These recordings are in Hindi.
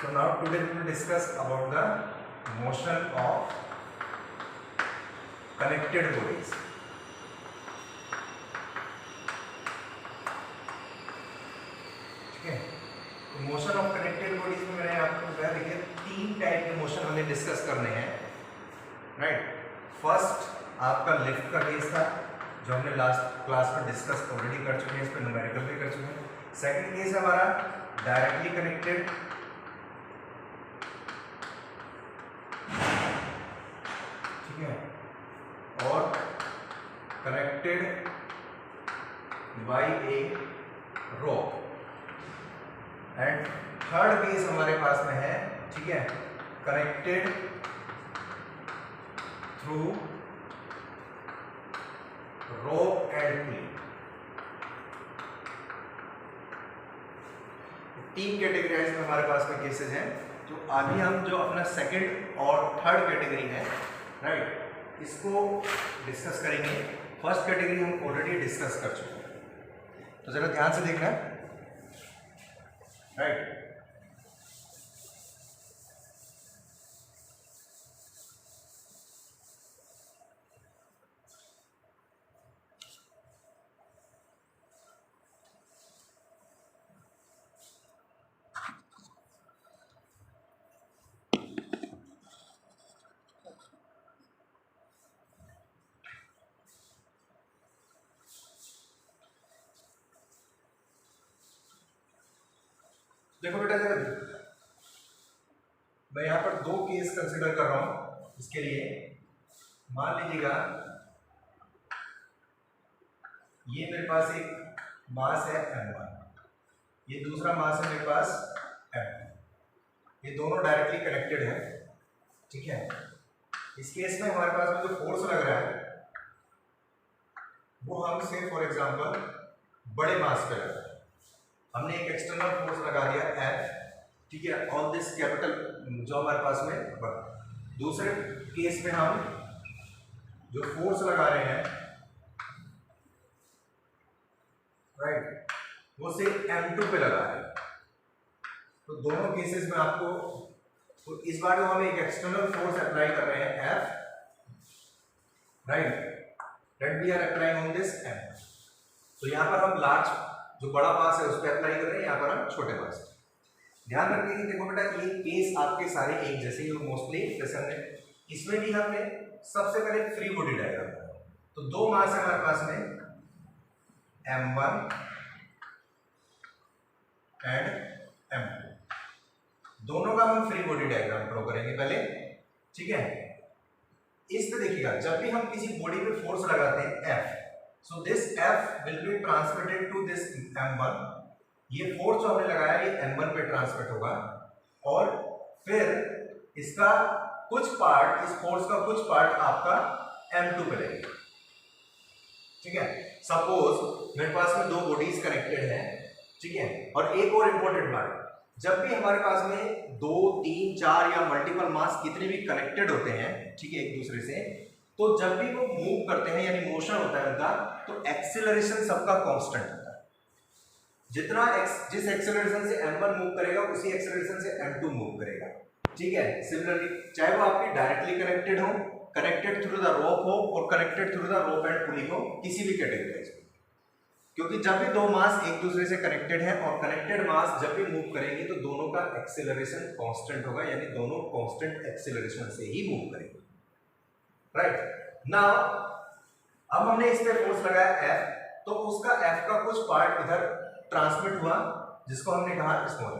So now today we will discuss about the motion of connected bodies. ठीक है, तो मोशन ऑफ कनेक्टेड बॉडीज में मैंने आपको बताया, देखिए तीन टाइप के मोशन हमें डिस्कस करने हैं, राइट। फर्स्ट आपका लिफ्ट का केस था जो हमने लास्ट क्लास में डिस्कस ऑलरेडी कर चुके हैं, इस पर न्यूमेरिकल भी कर चुके हैं। सेकंड केस हमारा डायरेक्टली कनेक्टेड, ठीक है, और connected by A rope. And third case हमारे पास में है, ठीक है, कनेक्टेड थ्रू रोप एंड पुली। तीन कैटेगरीज में हमारे पास में केसेस हैं। तो अभी हम जो अपना सेकंड और थर्ड कैटेगरी है, राइट, इसको डिस्कस करेंगे। फर्स्ट कैटेगरी हम ऑलरेडी डिस्कस कर चुके हैं, तो जरा ध्यान से देखना, राइट। देखो बेटा, जरा मैं यहाँ पर दो केस कंसिडर कर रहा हूं। इसके लिए मान लीजिएगा ये मेरे पास एक मास है m1, ये दूसरा मास है मेरे पास m2, ये दोनों डायरेक्टली कनेक्टेड है, ठीक है। इस केस में हमारे पास में जो फोर्स लग रहा है वो हम से फॉर एग्जांपल बड़े मास पे लग रहा है। हमने एक एक्सटर्नल फोर्स लगा दिया F, ठीक है, ऑन दिस कैपिटल जो हमारे पास में बढ़ा। दूसरे केस में हम जो फोर्स लगा रहे हैं, राइट, वो से M2 पे लगा रहे हैं। तो दोनों केसेस में आपको, तो इस बार जो हम एक एक्सटर्नल फोर्स अप्लाई कर रहे हैं F, right, that we are applying on this M। तो यहाँ पर हम लार्ज जो बड़ा मास है उस पर अप्लाई कर रहे हैं, यहाँ पर हम छोटे मास। ध्यान रखिए कि देखो बेटा, ये केस आपके सारे एक जैसे ही मोस्टली, जैसे हमने इसमें भी हमने सबसे पहले फ्री बॉडी डायग्राम बनाया। तो दो मास है हमारे पास में M1 एंड M2, दोनों का हम फ्री बॉडी डायग्राम ड्रॉ करेंगे पहले, ठीक है। इस पे देखिएगा, जब भी हम किसी बॉडी पे फोर्स लगाते हैं F, so this F will be transmitted to this M1। ये फोर्स जो हमने लगाया ये M1 पे ट्रांसमिट होगा, और फिर इसका कुछ पार्ट, इस फोर्स का कुछ पार्ट आपका M2 पे लगेगा, ठीक है। सपोज मेरे पास में दो बॉडीज कनेक्टेड हैं, ठीक है। और एक और इंपॉर्टेंट बात, जब भी हमारे पास में 2, 3, 4 या मल्टीपल मास कितने भी कनेक्टेड होते हैं, ठीक है, एक दूसरे से, तो जब भी वो मूव करते हैं यानी मोशन होता है उनका, तो एक्सीलरेशन सबका कांस्टेंट होता है। जितना जिस एक्सीलरेशन से M1 मूव करेगा उसी एक्सीलरेशन से M2 मूव करेगा, ठीक है। सिमिलरली चाहे वो आपकी डायरेक्टली कनेक्टेड हो, कनेक्टेड थ्रू द रोप हो, और connected through the rope and पुली हो, किसी भी कैटेगरी, क्योंकि जब भी दो मास एक दूसरे से कनेक्टेड है और कनेक्टेड मास जब भी मूव करेंगे तो दोनों का एक्सीलरेशन कांस्टेंट होगा, यानी दोनों कांस्टेंट एक्सीलरेशन से ही मूव करेंगे, राइट। नाउ अब हमने इस पे फोर्स लगाया F, तो उसका F का कुछ पार्ट इधर ट्रांसमिट हुआ जिसको हमने कहा स्मॉल,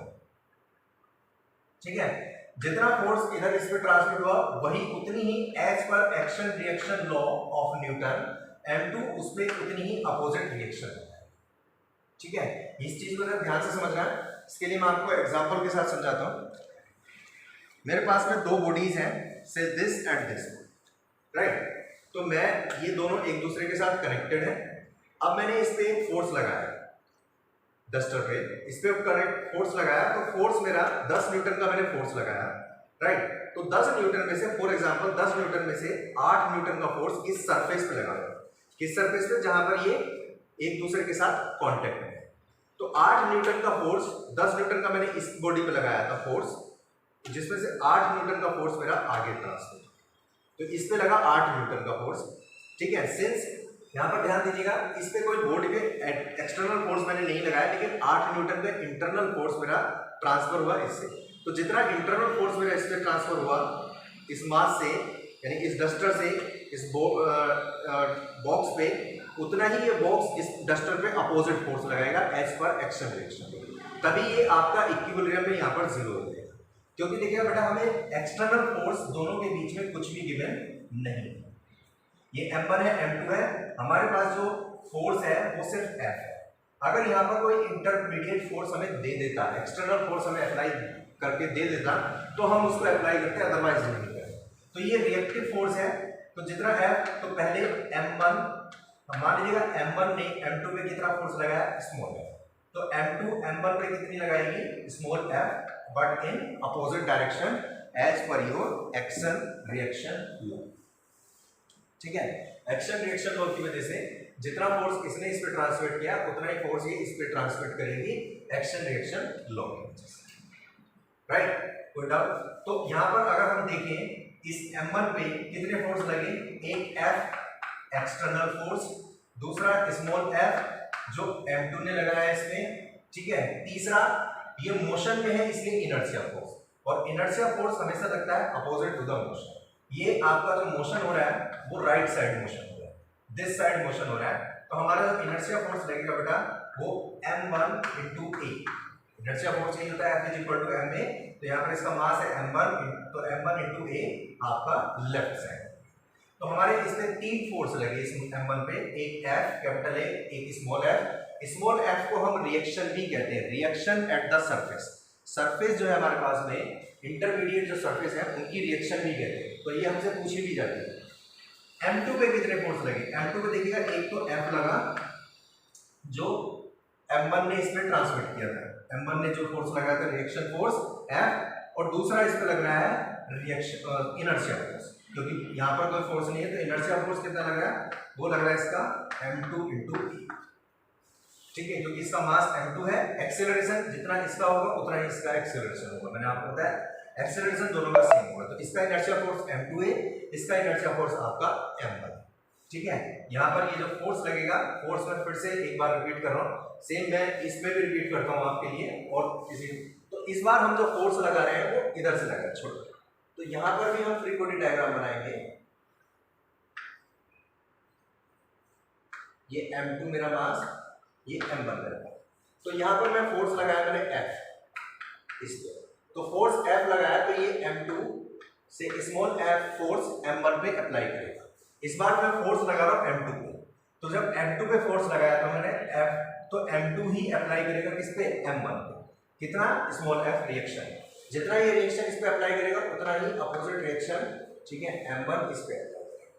ठीक है। जितना फोर्स इधर इस पे ट्रांसमिट हुआ वही उतनी ही एज पर action reaction law of Newton M2 उस पे उतनी ही अपोजिट रिएक्शन होता है, ठीक है। इस चीज को ध्यान से समझना है। इसके लिए मैं आपको एग्जांपल के साथ समझाता हूं। मेरे पास में दो बॉडीज हैं, से दिस एंड दिस, राइट। तो मैं, ये दोनों एक दूसरे के साथ कनेक्टेड है। अब मैंने इस पे फोर्स लगाया डस्टर पे, इस पे कनेक्ट फोर्स लगाया, तो फोर्स मेरा 10 न्यूटन का मैंने फोर्स लगाया, राइट। तो 10 न्यूटन में से, फॉर एग्जांपल 10 न्यूटन में से 8 न्यूटन का फोर्स इस सरफेस पे लगा, किस सरफेस पे, जहां पर ये एक दूसरे के साथ कांटेक्ट में। तो 8 न्यूटन का फोर्स, 10 न्यूटन का मैंने इस बॉडी पे लगाया था फोर्स, जिसमें से 8 न्यूटन का फोर्स मेरा आगे ट्रांसफर, तो इस पे लगा 8 न्यूटन का फोर्स। ठीक है, सिंस यहाँ पर ध्यान दीजिएगा, इस पे कोई बॉडी पे एक्सटर्नल फोर्स मैंने नहीं लगाया, लेकिन 8 न्यूटन पे इंटरनल फोर्स मेरा ट्रांसफर हुआ इससे। तो जितना इंटरनल फोर्स मेरा इस पे ट्रांसफर हुआ इस मास से, यानी इस डस्टर से इस बॉक्स पे, उतना ही ये बॉक्स इस डस्टर पे अपोजिट फोर्स लगाएगा एज पर एक्शन रिएक्शन, तभी ये आपका इक्विलिब्रियम में यहाँ पर जीरो हो जाएगा। क्योंकि देखिएगा बेटा, हमें एक्सटर्नल फोर्स दोनों के बीच में कुछ भी गिवन नहीं, ये M1 है M2 है, हमारे पास जो फोर्स है वो सिर्फ F है। अगर यहाँ पर कोई इंटरमीडिएट फोर्स हमें दे देता, एक्सटर्नल फोर्स हमें अप्लाई करके दे देता, तो हम उसको अप्लाई करते, अदरवाइज नहीं करते। तो ये रिएक्टिव फोर्स है, तो जितना F, तो पहले M1, मान लीजिएगा M1 ने M2 पे कितना फोर्स लगाया, स्मॉल f, तो M2 M1 पे कितनी लगाएगी, small f, but in opposite direction as per your action reaction law. ठीक है, एक्शन रिएक्शन लॉ की वजह से जितना फोर्स इसने इस पे ट्रांसमिट किया, उतना ही फोर्स ये इस पे ट्रांसमिट करेगी एक्शन रिएक्शन लॉ की वजह से। राइट, कोई डाउट? तो यहां पर अगर हम देखें इस M1 पे कितने फोर्स लगे, एक F एक्सटर्नल फोर्स, दूसरा स्मॉल f जो M2 ने लगाया इसमें। ठीक है, तीसरा ये मोशन में है इसलिए इनर्शिया फोर्स, और इनर्शिया फोर्स हमेशा लगता है अपोजिट टू द मोशन। ये आपका जो मोशन हो रहा है वो राइट साइड मोशन हो रहा है, दिस साइड मोशन हो रहा है, तो हमारा जो इनर्शिया फोर्स लगेगा बेटा वो M1 into A। Inertia force यही होता है F is equal to ma, तो यहाँ पर इसका मास है M1, तो M1 into A आपका लेफ्ट साइड। तो हमारे इसमें 3 फोर्स लगे इस M1 पे, एक F कैपिटल A, एक स्मॉल f। स्मॉल f को हम रिएक्शन भी कहते हैं, reaction at the surface. Surface जो है हमारे पास में, इंटरमीडिएट जो सरफेस है उनकी रिएक्शन भी कहते हैं, तो ये हमसे पूछी भी जाती है। M2 पे कितने फोर्स लगे, M2 पे देखिएगा एक तो F लगा जो M1 ने इसमें ट्रांसमिट किया था, M1 ने जो फोर्स लगाया था रिएक्शन फोर्स F, और दूसरा इस पे लग रहा है रिएक्शन इनर्शिया फोर्स, क्योंकि यहाँ पर कोई फोर्स नहीं है, तो इनर्शिया फोर्स कितना लग रहा है, वो लग रहा है इसका M2 into E। ठीक है, क्योंकि इसका मास M2 है, एक्सेलरेशन जितना इसका होगा उतना ही इसका एक्सेलरेशन होगा, मैंने आपको बताया एक्सेलरेशन दोनों का सेम होगा। तो इसका इनर्शिया फोर्स M2 है, इसका इनर्शिया फोर्स आपका M1। ठीक है, यहाँ पर ये जो फोर्स लगेगा, फोर्स में फिर से एक बार रिपीट कर रहा हूँ, सेम मैं इसमें भी रिपीट करता हूँ आपके लिए, और किसी, तो इस बार हम जो फोर्स लगा रहे हैं वो इधर से लगा छोड़, तो यहाँ पर भी हम फ्री बॉडी डायग्राम बनाएंगे। ये M2 मेरा मास, ये M1 मेरा मास, तो यहाँ पर मैं फोर्स लगाया मैंने F इस पे, तो फोर्स F लगाया तो ये M2 से स्मॉल f फोर्स M1 पे अप्लाई करेगा। इस बार मैं फोर्स लगा रहा हूँ M2 पे, तो जब M2 पे फोर्स लगाया तो मैंने F, तो M2 ही अप्लाई करेगा किस पे, M1 पे, कितना, स्मॉल f रिएक्शन, जितना ये रिएक्शन इस पे अप्लाई करेगा उतना ही अपोजिट रिएक्शन, ठीक है, M1 इस पे अप्लाई करेगा।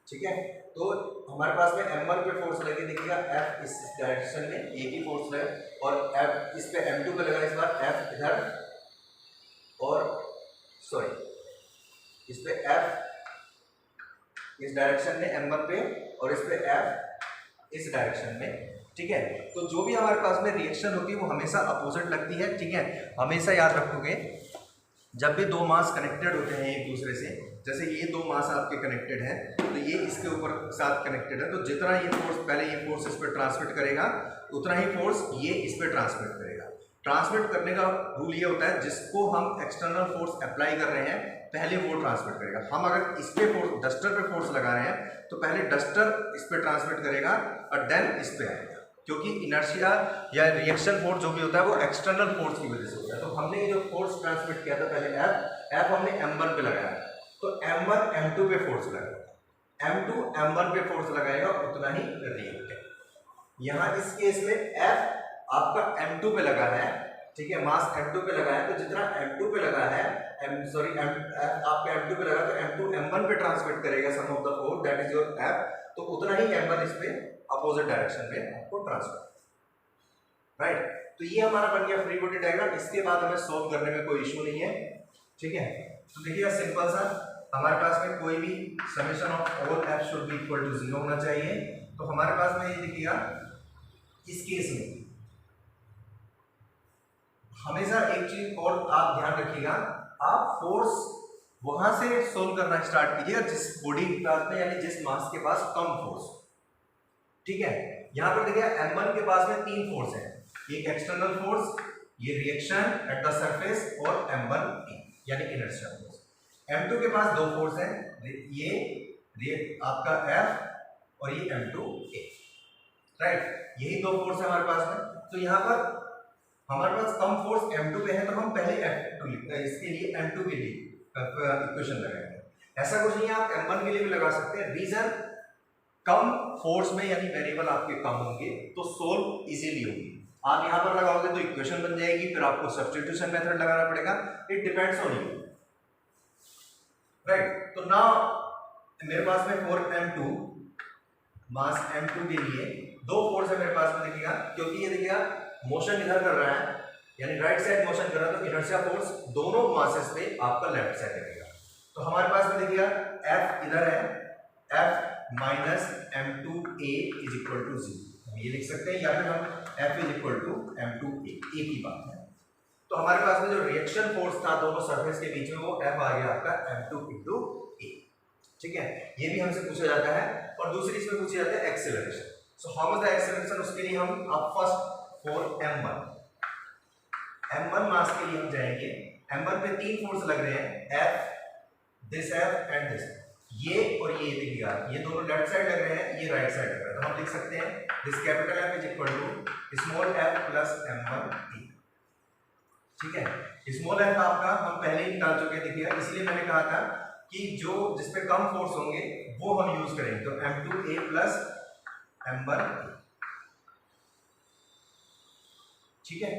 ठीक है, तो हमारे पास में M1 पे फोर्स लगे, देखिएगा F इस डायरेक्शन में एक ही फोर्स लगे, और F इस पे M2 पे लगा, इस बार F इधर, और सॉरी इस पे F इस डायरेक्शन में M1 पे, और इस पे F इस डायरेक्शन में। ठीक है, तो जो भी हमारे पास में रिएक्शन होती है वो हमेशा अपोजिट लगती है। ठीक है, हमेशा याद रखोगे जब भी दो मास कनेक्टेड होते हैं एक दूसरे से, जैसे ये दो मास आपके कनेक्टेड है, तो ये इसके ऊपर साथ कनेक्टेड है, तो जितना ये फोर्स, पहले ये फोर्स इस पर ट्रांसमिट करेगा उतना ही फोर्स ये इस पर ट्रांसमिट करेगा। ट्रांसमिट करने का रूल ये होता है, जिसको हम एक्सटर्नल फोर्स अप्लाई कर रहे हैं पहले वो ट्रांसमिट करेगा। हम अगर इस पे फोर्स, डस्टर पे फोर्स लगा रहे हैं, तो पहले डस्टर इस पे ट्रांसमिट करेगा और देन इस पे आएगा, क्योंकि इनर्शिया या रिएक्शन फोर्स जो भी होता है वो एक्सटर्नल फोर्स की वजह से होता है। तो हमने ये जो फोर्स ट्रांसमिट किया था पहले F हमने M1 पे लगाया, तो M1 M2 पे फोर्स लगाएगा, M2 M1 पे फोर्स लगाएगा, उतना ही रिएक्ट है। यहाँ इस केस में F आपका M2 पे लगा है, ठीक है, मास M2 पे लगा है, तो जितना M2 पे लगा है, आपका M2 पे लगा, तो M2 M1 पे ट्रांसमिट करेगा sum of the force, that is your F, तो उतना ही M1 इस पे अपोजिट डायरेक्शन में आपको ट्रांसफर। राइट, तो ये हमारा बन गया फ्री बॉडी डायग्राम। इसके बाद हमें सॉल्व करने में कोई इशू नहीं है। ठीक है, तो देखिएगा सिंपल सा, हमारे पास में कोई भी summation of all f should be equal to 0 होना चाहिए। तो हमारे पास में ये देखिएगा, इस केस में हमेशा एक चीज और आप ध्यान रखिएगा आप फोर्स वहां से सोल्व करना स्टार्ट कीजिए जिस बॉडी क्लास में यानी जिस मास के पास कम फोर्स, ठीक है। यहां पर देखिए m1 के पास में 3 फोर्स है, एक एक्सटर्नल फोर्स, ये रिएक्शन एट द सरफेस और m1 यानी इनर्शिया फोर्स। m2 के पास 2 फोर्स है, ये आपका F और ये m2a, राइट, यही 2 फोर्स है हमारे पास में। तो यहां पर हमारे पास कम फोर्स m2 पे है, तो हम पहले F2 इसके लिए m2 के लिए इक्वेशन लगाएंगे। ऐसा कुछ नहीं है, आप m1 के लिए भी लगा सकते हैं। रीजन कम फोर्स में यानी वेरिएबल आपके कम होंगे तो सोल्व इजीली होगी। आप यहां पर लगाओगे तो इक्वेशन बन जाएगी, फिर आपको सब्स्टिट्यूशन मेथड लगाना पड़ेगा। It depends on you, right. तो नाउ मेरे पास में फोर्स m2, मास m2 के लिए 2 फोर्स है मेरे पास में, देखिएगा, क्योंकि ये देखिएगा मोशन इधर कर रहा है यानी राइट साइड मोशन कर रहा है, तो इनर्शिया फोर्स दोनों मासेस पे आपका लेफ्ट साइड लगेगा। तो हमारे पास में देखिएगा F इधर है, F minus m2a is equal to 0, हम ये लिख सकते हैं, या फिर हम F is equal to m2a, एक ही बात है। तो हमारे पास में जो रिएक्शन फोर्स था दोनों सरफेस के बीच में, वो F आ गया आपका m2 into a, ठीक है। ये भी हमसे पूछा जाता है। और दूसरी इसमें पूछी जाती है acceleration. So how much the acceleration, उसके लिए हम आप फर्स्ट फॉर m1 मास के लिए हम जाएंगे। m1 पे 3 फोर्स लग रहे हैं, F एंड दिस, ये और ये देखिएगा, ये दोनों लेफ्ट साइड लग रहे हैं, ये राइट साइड लग रहा है। तो हम लिख सकते हैं this capital F is equal to small f plus m1e, ठीक है। स्मॉल f आपका हम पहले ही निकाल चुके हैं, देखिएगा, इसलिए मैंने कहा था कि जो जिस पे कम फोर्स होंगे वो हम यूज करेंगे। तो m2a प्लस m1e, ठीक है।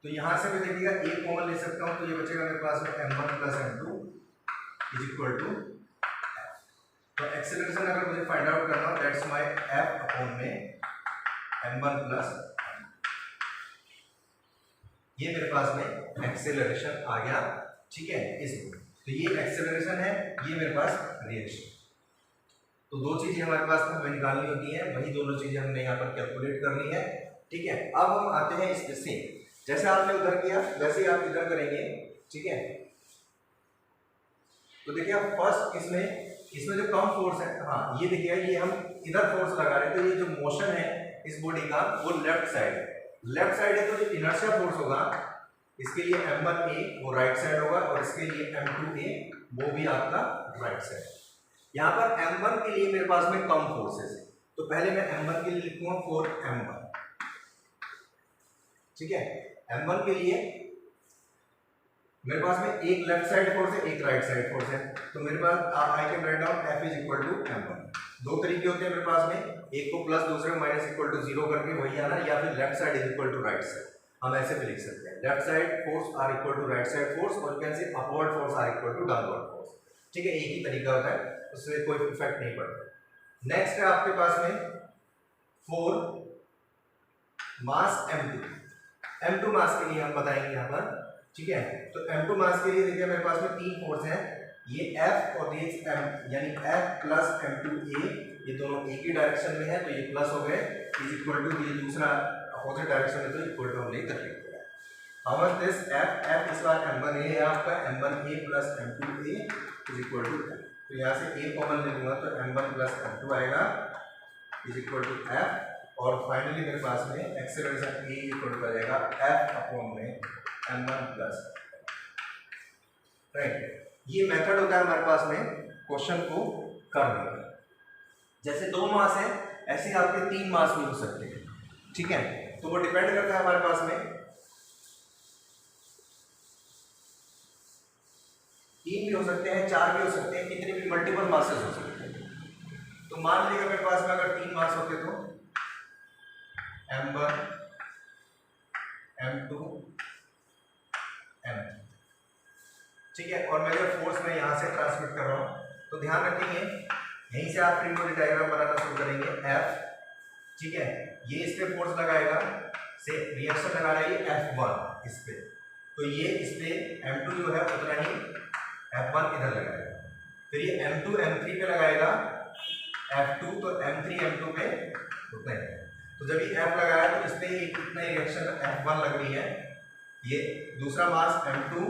तो यहां से मैं देखिएगा a कॉमन ले सकता हूं, तो ये बचेगा मेरे पास में m1 plus m2 is equal to f। तो एक्सेलरेशन अगर मुझे फाइंड आउट करना हो, दैट्स माय f अपॉन में m1 प्लस, ये मेरे पास में एक्सेलरेशन आ गया, ठीक है। इसको तो ये एक्सेलरेशन है, ये मेरे पास रिएक्शन। तो 2 चीजें हमारे पास में हमें निकालनी होती हैं, वही दोनों चीजें हमने यहाँ पर कैलकुलेट करनी है, ठीक है। अब हम आते हैं इस से, जैसे आपने उधर किया वैसे ही आप इधर करेंगे, ठीक है। तो देखिए आप फर्स्ट इसमें जो कम फोर्स है, हाँ ये देखिए, ये हम इधर फोर्स लगा रहे हैं, तो ये जो मोशन है इस बॉडी का वो लेफ्ट साइड है, तो जो इनर्शिया फोर्स होगा इसके लिए m1a वो राइट साइड होगा, और इसके लिए m2a वो भी आपका राइट साइड। यहाँ पर m1 के लिए मेरे पास में कम फोर्सेस है, तो पहले मैं m1 के लिए लिखूंगा फॉर m1, ठीक है। m1 के लिए मेरे पास में एक लेफ्ट साइड फोर्स है, एक राइट साइड फोर्स है, तो मेरे पास I can write down F is equal to m1। 2 तरीके होते हैं मेरे पास में, एक को प्लस दूसरे को माइनस इक्वल टू 0 करके वही आना, या फिर left side is equal to right side, हम ऐसे भी लिख सकते हैं। Left side force are equal to right side force, और can say upward force are equal to downward force, ठीक है। एक ही तरीका होता है, उससे कोई इफेक्ट नहीं पड़ता। नेक्स्ट है आपके पास में फोर मास m2 मास के लिए हम बताएंगे यहाँ पर, ठीक है। तो m2 मास के लिए देखिए मेरे पास में 3 फोर्स हैं, ये F और ये m, यानी F प्लस m2a, ये दोनों एक ही डायरेक्शन में है, तो ये प्लस हो गए, इज इक्वल टू, ये दूसरा अपोजिट डायरेक्शन में, तो इक्वल टू हम लेकर लिखते हैं। हाउ मच दिस F इस बार m1a है आपका, m1a plus m2a is equal to F। तो यहाँ से a कॉमन ले लूंगा, तो m1 प्लस m2 आएगा इज इक्वल टू F, और फाइनली मेरे पास में एक्सेलरेशन a इक्वल टू आ जाएगा F अपॉन में m1 प्लस, राइट। ये मेथड होता है हमारे पास में क्वेश्चन को करने का। जैसे 2 मास है, ऐसे आपके 3 मास भी हो सकते हैं, ठीक है। तो वो डिपेंड करता है हमारे पास में 3 भी हो सकते हैं, 4 भी हो सकते हैं, कितने भी मल्टीपल मासेस हो सकते हैं। तो मान लीजिएगा मेरे पास में अगर 3 मास होते तो m1 m2 m3, ठीक है। और मैं जो फोर्स में यहाँ से ट्रांसमिट कर रहा हूँ, तो ध्यान रखेंगे यहीं से आप फ्री बॉडी डायग्राम बनाना शुरू करेंगे। F, ठीक है, ये इस पे फोर्स लगाएगा, से रिएक्शन लगा रहा है ये F1 इस पे, तो ये इस पे M2 जो है उतना ही F1 इधर लगाएगा, फिर ये M2 M3 पे लगाएगा F2, तो M3 M2 पे उतना ही। तो जब ये F लगाया तो इस पे इतना ही रिएक्शन F1 लग रही है, ये दूसरा मास M2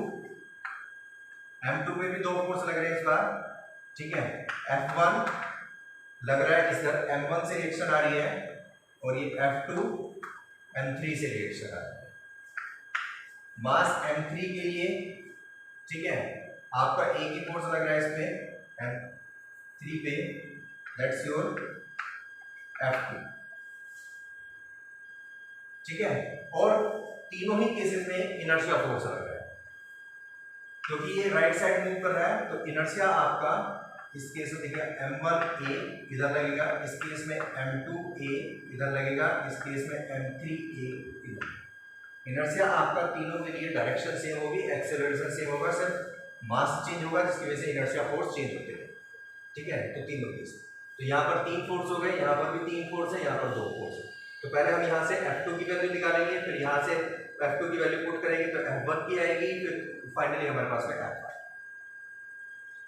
M2 पे भी 2 फोर्स लग रहे हैं इस बार, ठीक है। F1 लग रहा है इधर, M1 से रिएक्शन आ रही है, और ये F2 M3 से रिएक्शन आ रही है। मास M3 के लिए, ठीक है, आपका एक ही फोर्स लग रहा है इस पे M3 पे, दैट्स योर F2, ठीक है। और तीनों ही केसेस में इनर्शिया फोर्स लग रहा है, क्योंकि ये राइट साइड मूव कर रहा है, तो इनर्शिया आपका इस केस में देखिए M1A इधर लगेगा, इस केस में M2A इधर लगेगा, इस केस में M3A इधर। इनर्शिया आपका तीनों के लिए डायरेक्शन सेम होगी, एक्सेलरेशन सेम होगा, सिर्फ मास चेंज होगा जिसकी वजह से इनर्शिया फोर्स चेंज होते हैं, ठीक है। तो तीनों केस, तो यहाँ पर 3 फोर्स हो गए, यहाँ पर भी 3 फोर्स है, यहाँ पर 2 फोर्स है। तो पहले हम यहाँ से F2 की वैल्यू निकालेंगे, फिर यहाँ से F2 की वैल्यू पुट करेंगे तो F1 की आएगी, फिर फाइनली हमारे पास में F1।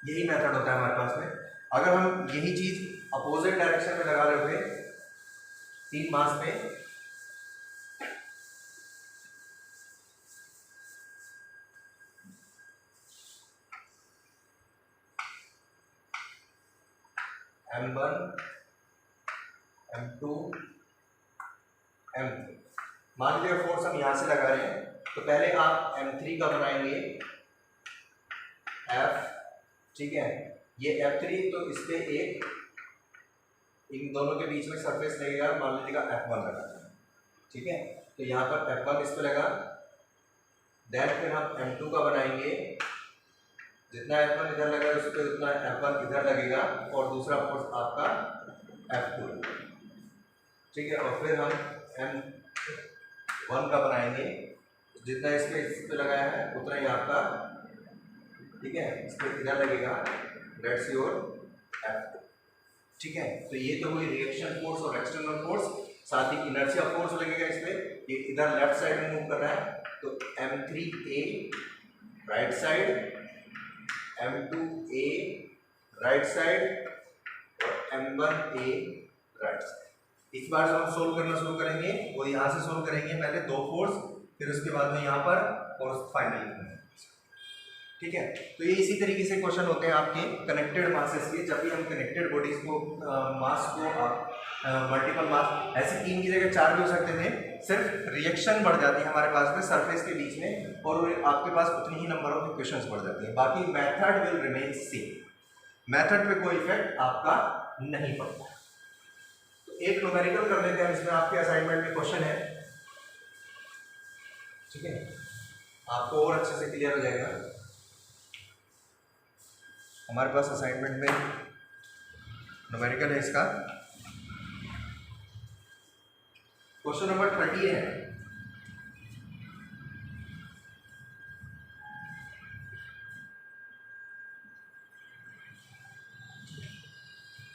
यही मेथड होता है हमारे पास में। अगर हम यही चीज अपोजिट डायरेक्शन में लगा रहे हुए 3 मास पे, M1 M2 M3, मान लीजिए फोर्स हम यहां से लगा रहे हैं, तो पहले आप M3 का बनाएंगे F, ठीक है। ये F3, तो इस पे एक इन दोनों के बीच में सरफेस लगेगा, मान लीजिएगा F1 लगा, ठीक है। तो यहाँ पर F1 इस पे लगा, देन फिर हम M2 का बनाएंगे, जितना F1 इधर लगा उस पे उतना F1 इधर लगेगा, और दूसरा फोर्स आपका F2, ठीक है। और फिर हम M1 का बनाएंगे, जितना इस पे लगाया है उतना ही आपका, ठीक है, इस पे इधर लगेगा, दैट्स योर F2, ठीक है। तो ये तो हुई रिएक्शन फोर्स और एक्सटर्नल फोर्स, साथ ही इनर्शिया फोर्स लगेगा इस पे, ये इधर लेफ्ट साइड में मूव कर रहा है, तो M3A right side, M2A right side, और M1A राइट साइड। इस बार हम सोल्व करना शुरू करेंगे, वो यहाँ से सोल्व करेंगे, पहले 2 फोर्स, फिर उसके बाद में यहाँ पर, और फाइनली, ठीक है। तो ये इसी तरीके से क्वेश्चन होते हैं आपके कनेक्टेड मासेस के। जब भी हम कनेक्टेड बॉडीज को मास को मल्टीपल मास, ऐसे 3 की जगह 4 भी हो सकते थे, सिर्फ रिएक्शन बढ़ जाती है हमारे पास में सरफेस के बीच में, और आपके पास उतनी ही नंबर ऑफ इक्वेशंस बढ़ जाती है, बाकी method will remain same, method पे कोई इफेक्ट आपका नहीं पड़ता। तो एक न्यूमेरिकल कर लेते हैं, इसमें आपके असाइनमेंट में क्वेश्चन है, ठीक है, आपको और अच्छे से क्लियर हो जाएगा। हमारे पास असाइनमेंट में न्यूमेरिकल है, इसका क्वेश्चन नंबर 30 है।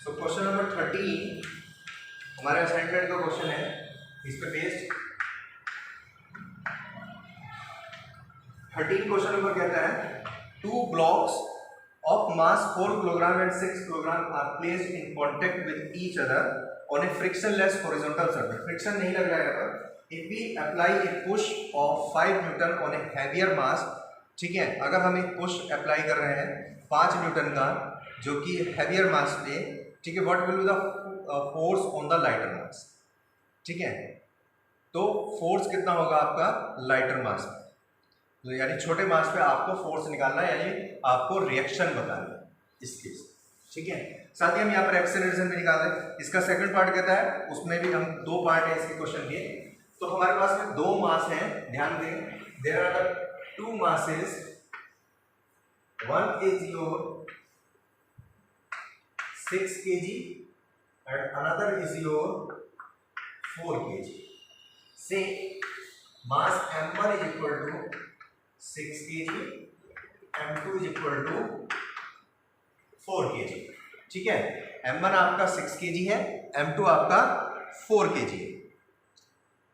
सो क्वेश्चन नंबर 30 हमारे असाइनमेंट का क्वेश्चन है, इस पे बेस्ड 13 क्वेश्चन नंबर कहता है 2 blocks of mass 4 kg and 6 kg are placed in contact with each other on a frictionless horizontal surface. friction नहीं लग रहा है यहाँ पर। If we apply a push of 5 Newton on a heavier mass, ठीक है, अगर हम एक पुश अप्लाई कर रहे हैं 5 न्यूटन का, जो कि हेवियर मास पे, ठीक है, what will be the force on the lighter mass, ठीक है। तो फोर्स कितना होगा आपका लाइटर मास, तो यानी छोटे मास पे आपको फोर्स निकालना है, यानी आपको रिएक्शन बताना है इस केस, ठीक है। साथ ही हम यहाँ पर एक्सेलरेशन भी निकाल रहे हैं। इसका सेकंड पार्ट कहता है, उसमें भी हम 2 पार्ट है इसके क्वेश्चन के। तो हमारे पास में 2 मास हैं, ध्यान दें, there are the 2 masses, one is your 6 kg and another is your 4 kg. Say mass M1 is equal to 6 kg, M2 is equal to 4 kg, ठीक है। M1 आपका 6 kg है, M2 आपका 4 kg है।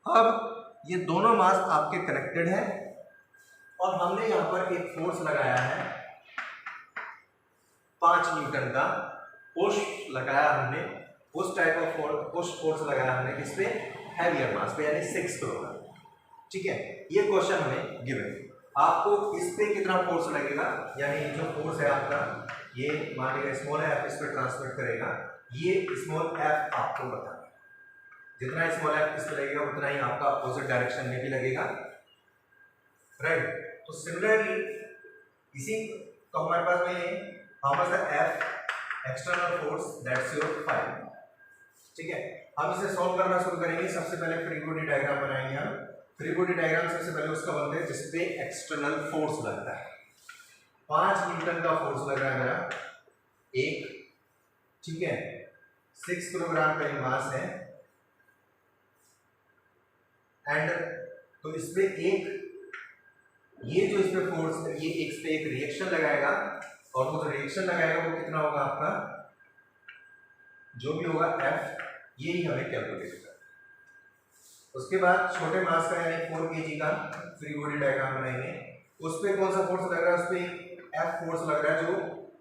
अब ये दोनों मास आपके कनेक्टेड हैं, और हमने यहाँ पर एक फोर्स लगाया है 5 न्यूटन का, पुश लगाया हमने, उस टाइप ऑफ पुश फोर्स लगाया हमने किस पे, हैवियर मास पे, यानी 6 किलोग्राम, ठीक है। ये क्वेश्चन हमें गिवन है। आपको इस पे कितना फोर्स लगेगा, यानी जो फोर्स है आपका ये मान लीजिए स्मॉल एफ इस पे ट्रांसमिट करेगा, ये स्मॉल एफ आपको बताना है। जितना स्मॉल एफ इस पे लगेगा उतना ही आपका अपोजिट डायरेक्शन में भी लगेगा, राइट। तो सिमिलरली इसी तो हमारे पास में how much the F external force that's your five, ठीक है। हम इसे सॉल्व करना शुरू करेंगे। सबसे पहले फ्री बॉडी डायग्राम बनाएंगे हम। फ्री बॉडी डायग्राम सबसे पहले उसका बनते हैं जिसपे एक्सटर्नल फोर्स लगता है। 5 न्यूटन का फोर्स लग रहा है मेरा एक, ठीक है। 6 किलोग्राम का ये मास है एंड तो इस पे एक ये जो इस पे फोर्स ये इस पे एक रिएक्शन लगाएगा और वो जो रिएक्शन लगाएगा वो कितना होगा आपका, जो भी होगा एफ, यही हमें कैलकुलेट करना है। उसके बाद छोटे मास का यानी 4 kg का फ्री बॉडी डायग्राम बनाएंगे। उस पे कौन सा फोर्स लग रहा है, उस पे एफ फोर्स लग रहा है जो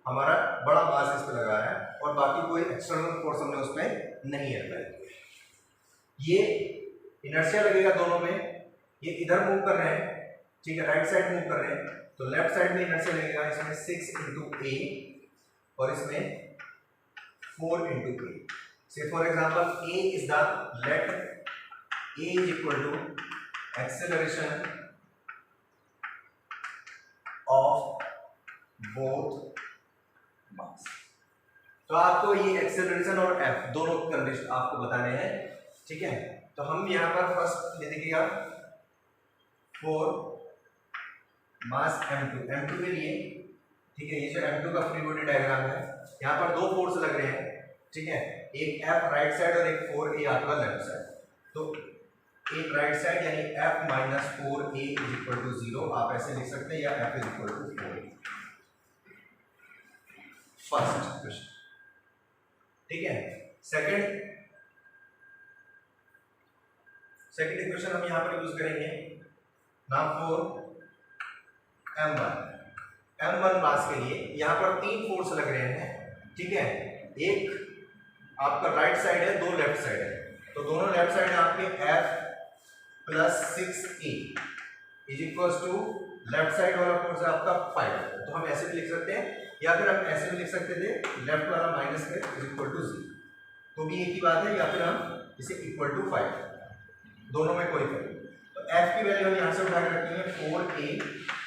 हमारा बड़ा मास इस पे लगा रहा है और बाकी कोई एक्सटर्नल फोर्स हमने उस पर नहीं अप्लाई किया। ये इनर्शिया लगेगा दोनों में, ये इधर मूव कर रहे हैं, ठीक है, राइट साइड मूव कर रहे हैं, तो लेफ्ट साइड में इनर्शिया लगेगा इसमें 6 × a और इसमें 4 × a। Say for example a is the let a is equal to acceleration of both mass. तो आपको ये एक्सेलरेशन और f दोनों कंडीशन आपको बताने हैं, ठीक है। तो हम यहाँ पर फर्स्ट ये देखिएगा 4 मास m2 के लिए, ठीक है। ये जो m2 का फ्री बॉडी डायग्राम है, यहाँ पर दो फोर्स लग रहे हैं, ठीक है। एक f राइट साइड और एक 4a आपका लेफ्ट साइड। तो एक राइट साइड यानी f minus 4a is equal to 0 आप ऐसे लिख सकते हैं, या f is equal to 4। First question, ठीक है। सेकंड इक्वेशन हम यहाँ पर यूज करेंगे। नाउ फॉर m1 मास के लिए यहाँ पर 3 फोर्स लग रहे हैं, ठीक है। एक आपका राइट साइड है, 2 लेफ्ट साइड है, तो दोनों लेफ्ट साइड आपके f plus 6a is equal to left side वाला फोर्स है आपका 5, तो हम ऐसे भी लिख सकते हैं, या फिर हम ऐसे भी लिख सकते थे लेफ्ट वाला माइनस में इज इक्वल टू 0, तो भी एक ही बात है, या फिर हम इसे इक्वल टू 5, दोनों में कोई फर्क नहीं। तो f की वैल्यू हम यहाँ से उठा के रखेंगे 4a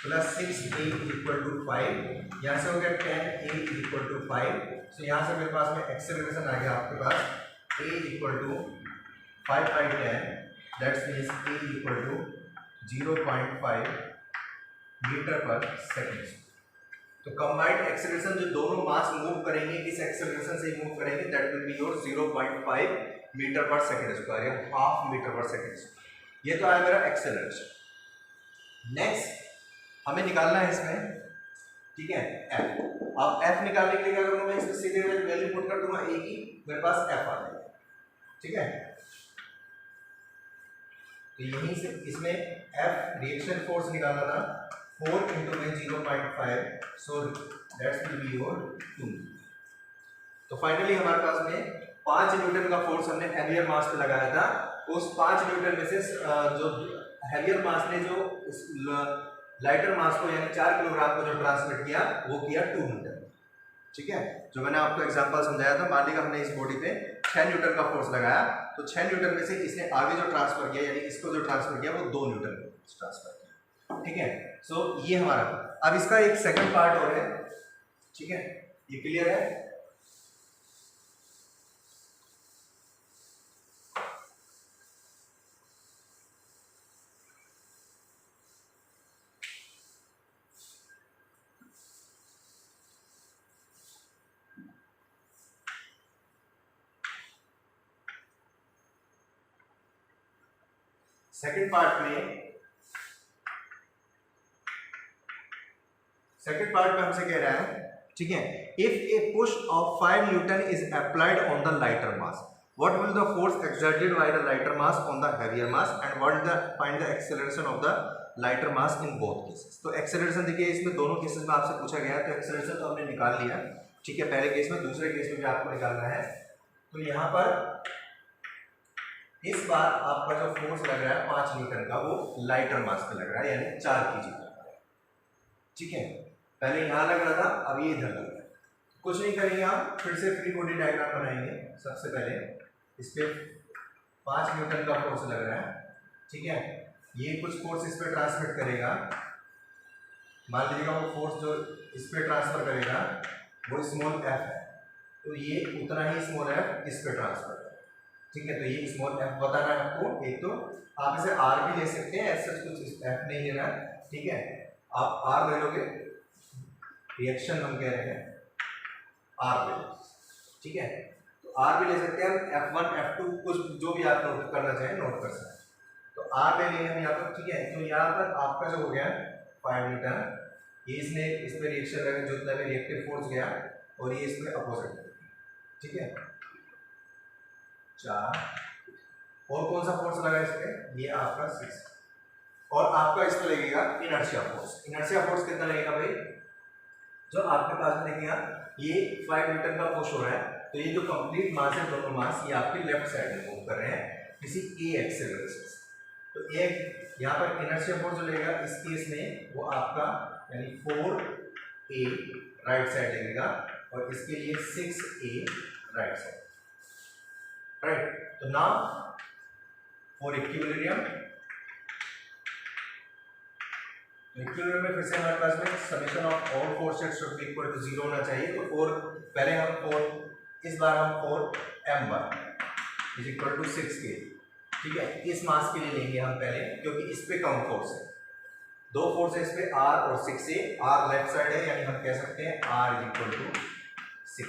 plus 6a is equal to 5, यहाँ से हो गया 10a इज इक्वल टू 5। सो यहाँ से मेरे पास में एक्सेलरेशन आ गया आपके पास a is equal to 5/10, that's means a is equal to 0.5 metre per second. तो कंबाइंड एक्सेलरेशन जो दोनों मास मूव करेंगे इस एक्सेलरेशन से मूव करेंगे, that will be your 0.5 metre per second square या half metre per second square. ये तो आया मेरा एक्सेलरेशन। नेक्स्ट हमें निकालना है इसमें, ठीक है, f। अब f निकालने के लिए क्या करूंगा, मैं इसमें सीधे वैल्यू पुट कर दूंगा a की, मेरे पास f आ जाएगा, ठीक है। तो यहीं से इसमें f रिएक्शन फोर्स निकालना था, 4 × में 0.5, so that's will be your 2। तो फाइनली हमारे पास में 5 न्यूटन का फोर्स हमने हैवियर मास पे लगाया था। उस 5 न्यूटन में से जो हैवियर मास ने जो लाइटर मास को यानी 4 किलोग्राम को जो ट्रांसमिट किया वो किया 2 न्यूटन, ठीक है। जो मैंने आपको एग्जांपल समझाया था, मान लीजिए हमने इस बॉडी पे 6 न्यूटन का फोर्स लगाया, तो 6 न्यूटन में से इसने आगे जो ट्रांसफर किया यानी इसको जो ट्रांसफर किया वो 2 न्यूटन ट्रांसफर किया, ठीक है। सो ये हमारा, अब इसका एक सेकंड पार्ट और है, ठीक है, ये क्लियर है। सेकंड पार्ट में हमसे कह रहा है, ठीक है, if A push of 5 Newton is applied on the lighter mass, what will the force exerted by the lighter mass on the heavier mass and what is the find the acceleration of the lighter mass in both cases. तो एक्सेलरेशन देखिए इसमें दोनों केसेस में आपसे पूछा गया है, तो एक्सेलरेशन तो हमने निकाल लिया, ठीक है, पहले केस में, दूसरे केस में भी आपको निकालना है। तो यहाँ पर इस बार आपका जो फोर्स लग रहा है 5 न्यूटन का वो लाइटर मास पे लग रहा है, यानी 4 kg का, ठीक है, पहले यहाँ लग रहा था, अब ये इधर लग रहा है। कुछ नहीं करेंगे, हम फिर से फ्री बॉडी डायग्राम बनाएंगे। सबसे पहले इस पे 5 न्यूटन का फोर्स लग रहा है, ठीक है, ये कुछ फोर्स इस पे ट्रांसमिट करेगा, मान लीजिएगा वो फोर्स जो इस पे ट्रांसफर करेगा वो स्मॉल एफ है, तो ये उतना ही स्मॉल एफ इस पे ट्रांसफर करेगा, ठीक है। तो ये स्मॉल एफ बताना है आपको। एक तो आप इसे आर भी ले सकते हैं, ऐसा कुछ एफ नहीं लेना, ठीक है, आप आर ले लोगे, रिएक्शन हम कह रहे हैं आर ले, ठीक है, तो आर भी ले सकते हैं, F1 F2 कुछ जो भी आप नोट करना चाहें नोट कर सकते हैं। तो आर ले लेंगे हम यहाँ पर, ठीक है। तो यहाँ पर आपका जो हो गया 5 न्यूटन, ये इसने इस पर रिएक्शन लगा, जो इतना भी रिएक्टिव फोर्स गया, और ये इस पर अपोजिट, ठीक है, 4, और कौन सा फोर्स लगा इस पर, ये आपका 6, और आपका इस पर लगेगा इनर्शिया फोर्स। इनर्शिया फोर्स कितना लगेगा भाई, जो आपके पास में देखिएगा ये 5 न्यूटन का पुश हो रहा है, तो ये जो कंप्लीट मास है, दोनों मास ये आपके लेफ्ट साइड में मूव कर रहे हैं किसी ए एक्सेलरेशन से। तो एक यहाँ पर इनर्शिया फोर्स जो लगेगा इस केस में वो आपका यानी 4a राइट साइड लगेगा, और इसके लिए 6a राइट साइड, राइट। तो नाउ फॉर इक्विलिब्रियम, इक्विलिब्रियम में फिर से हमारे पास में summation of all forces should be equal to 0 होना चाहिए। तो 4 पहले हम 4, इस बार हम 4m1 is equal to 6k, ठीक है। इस मास के लिए लेंगे हम पहले, क्योंकि इस पे कम फोर्स है, दो फोर्स है इस पे, r और 6a, r लेफ्ट साइड है, यानी हम कह सकते हैं r is equal to 6।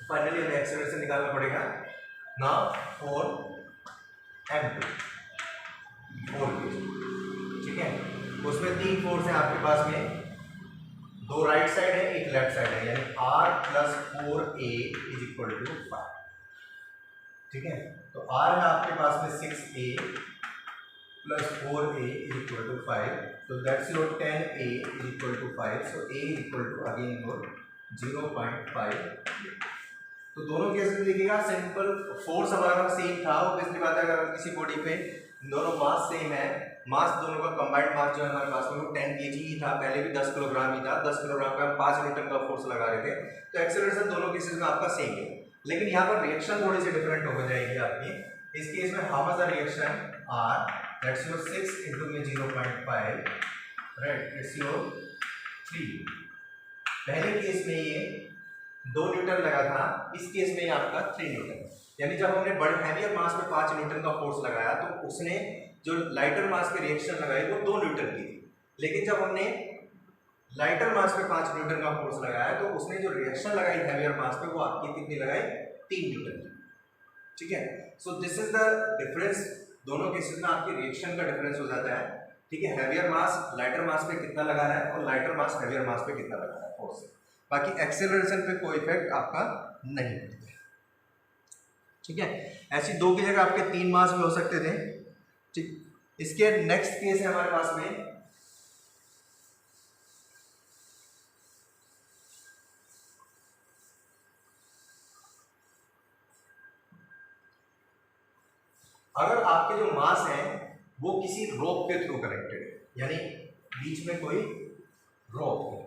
Finally हमें एक्सेलरेशन निकालना पड़ेगा। नाउ 4m2 4k, ठीक है। उसमें 3 फोर्स है आपके पास में, 2 राइट साइड है, 1 लेफ्ट साइड है, यानी r plus 4a is equal to 5, ठीक है। तो r है आपके पास में 6a plus 4a is equal to 5, तो that's your 10a is equal to 5, so a is equal to again your 0.5। तो दोनों केस में देखिएगा सिंपल फोर्स हमारा सेम था, ऑब्वियसली बात है, अगर किसी बॉडी पे दोनों मास सेम है, मास दोनों का कंबाइंड मास जो है हमारे पास में वो 10 kg ही था, पहले भी 10 किलोग्राम ही था, 10 किलोग्राम का 5 न्यूटन का फोर्स लगा रहे थे, तो एक्सेलरेशन दोनों केसेस में आपका सेम है। लेकिन यहाँ पर रिएक्शन थोड़ी सी डिफरेंट हो जाएगी आपकी। इस केस में how much the reaction r, that's your 6 into में 0.5, राइट, इट्स योर 3। पहले केस में ये 2 न्यूटन लगा था, इस केस में आपका 3 न्यूटन, यानी जब हमने बड़े हैवियर मास पे 5 न्यूटन का फोर्स लगाया तो उसने जो लाइटर मास पे रिएक्शन लगाई वो 2 न्यूटन की थी, लेकिन जब हमने लाइटर मास पे 5 न्यूटन का फोर्स लगाया तो उसने जो रिएक्शन लगाई हैवियर मास पे वो आपकी कितनी लगाई, 3 न्यूटन की, ठीक है। So this is the difference, दोनों केसेस में आपकी रिएक्शन का डिफरेंस हो जाता है, ठीक है। हैवियर मास लाइटर मास पे कितना लगा रहा है और लाइटर मास हैवियर मास पे कितना लगा रहा है फोर्स से, बाकी एक्सेलरेशन पे कोई इफेक्ट आपका नहीं पड़ता, ठीक है। ऐसी 2 की जगह आपके 3 मास भी हो सकते थे, ठीक। इसके नेक्स्ट केस है हमारे पास में अगर आपके जो मास है वो किसी रोप के थ्रू कनेक्टेड है, यानी बीच में कोई रोप है,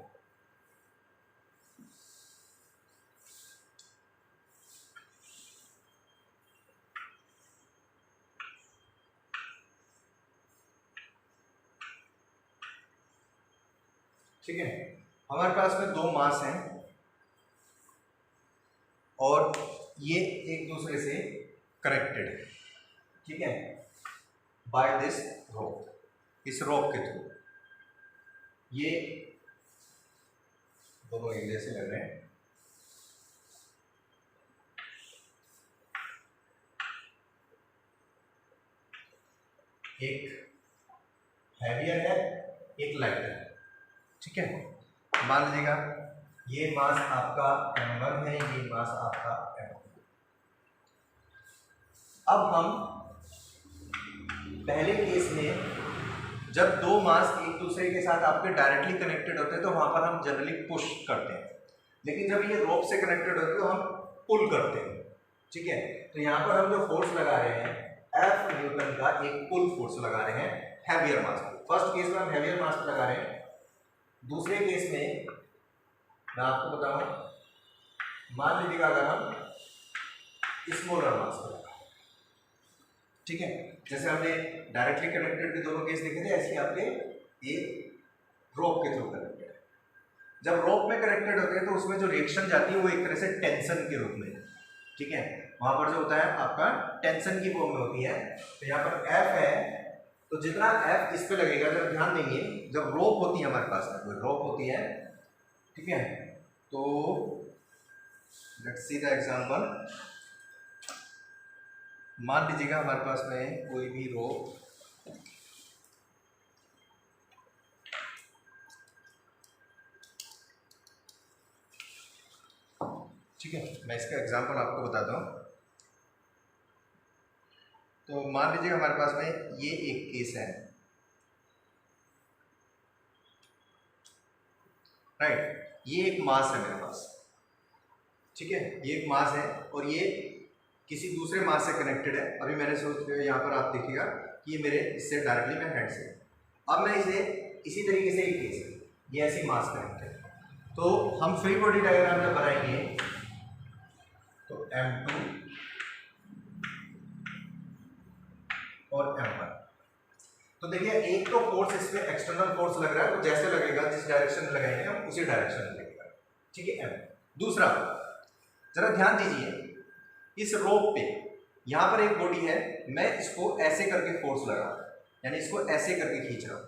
ठीक है। हमारे पास में 2 मास हैं और ये एक दूसरे से कनेक्टेड है, ठीक है, बाय दिस रोप, इस रोप के थ्रू। ये दोनों एक जैसे लग रहे हैं, एक हैवियर है एक लाइटर है, ठीक है। मान लीजिएगा ये मास आपका m1 है, ये मास आपका m2। अब हम पहले केस में जब 2 मास एक दूसरे के साथ आपके डायरेक्टली कनेक्टेड होते हैं तो वहां पर हम जनरली पुश करते हैं, लेकिन जब ये रोप से कनेक्टेड होते हैं तो हम पुल करते हैं, ठीक है। तो यहाँ पर हम जो फोर्स लगा रहे हैं F न्यूटन का एक पुल फोर्स लगा रहे हैं हैवियर मास पे। फर्स्ट केस में हम हैवियर मास पे लगा रहे हैं, दूसरे केस में मैं आपको बताऊं, मान लीजिएगा अगर हम स्मॉलर मास पे लगा, ठीक है, जैसे हमने डायरेक्टली कनेक्टेड के दोनों केस देखे थे, ऐसे आपके ये रोप के थ्रू कनेक्टेड है। जब रोप में कनेक्टेड होते हैं तो उसमें जो रिएक्शन जाती है वो एक तरह से टेंशन के रूप में, ठीक है, वहां पर जो होता है आपका टेंशन की फॉर्म में होती है। तो यहाँ पर F है, तो जितना F इस पे लगेगा, जब ध्यान देंगे, जब रोप होती है हमारे पास में, कोई रोप होती है, ठीक है, तो लेट्स सी द एग्जांपल। मान लीजिएगा हमारे पास में कोई भी रोप, ठीक है, मैं इसका एग्जांपल आपको बताता हूँ। तो मान लीजिए हमारे पास में ये एक केस है, राइट, ये एक मास है मेरे पास, ठीक है, ये एक मास है और ये किसी दूसरे मास से कनेक्टेड है। अभी मैंने सोच यहाँ पर आप देखिएगा कि ये मेरे इससे डायरेक्टली मैं हेड से, अब मैं इसे इसी तरीके से एक केस है, ये ऐसी मास कनेक्टेड है, तो हम फ्री बॉडी डायग्राम जब बनाएंगे तो M2 और M1, तो देखिए एक तो फोर्स इसमें एक्सटर्नल फोर्स लग रहा है, तो जैसे लगेगा जिस डायरेक्शन में लगाएंगे हम उसी डायरेक्शन में लगेगा, ठीक है। M दूसरा, जरा ध्यान दीजिए, इस रोप पे यहां पर एक बॉडी है, मैं इसको ऐसे करके फोर्स लगा रहा हूं, यानी इसको ऐसे करके खींच रहा हूं,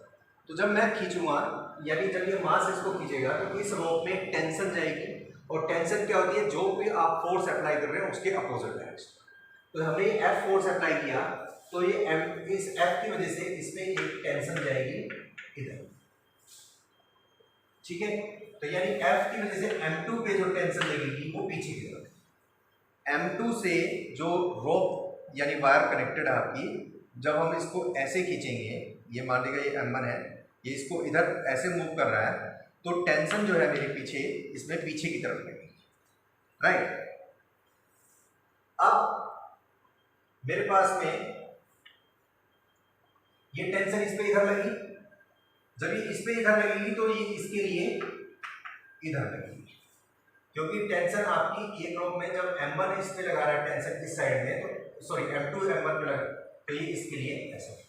तो जब मैं खींचूंगा, यानी जब ये मास इसको खींचेगा तो इस रोप में टेंशन जाएगी, और टेंशन क्या होती है, जो भी आप फोर्स अप्लाई कर रहे हैं उसके अपोजिट डायरेक्शन। तो हमने F फोर्स अप्लाई किया, तो ये इस F की वजह से इसमें एक टेंशन जाएगी इधर, ठीक है, तो यानी F की वजह से M2 पे जो टेंशन लगेगी वो पीछे की तरफ, M2 से जो रोप यानी वायर कनेक्टेड है आपकी, जब हम इसको ऐसे खींचेंगे, ये मान लीजिए ये M1 है, ये इसको इधर ऐसे मूव कर रहा है, तो टेंशन जो है मेरे पीछे, इसमें पीछे की तरफ लगेगी, राइट। अब मेरे पास में ये टेंशन इस पे इधर लगी, जब ये इस पे इधर लगेगी तो ये इसके लिए इधर लगेगी, क्योंकि टेंशन आपकी एक रोप में जब M1 इस पे लगा रहा है टेंशन इस साइड में, तो सॉरी M2 M1 पे लगा, तो ये इसके लिए ऐसा,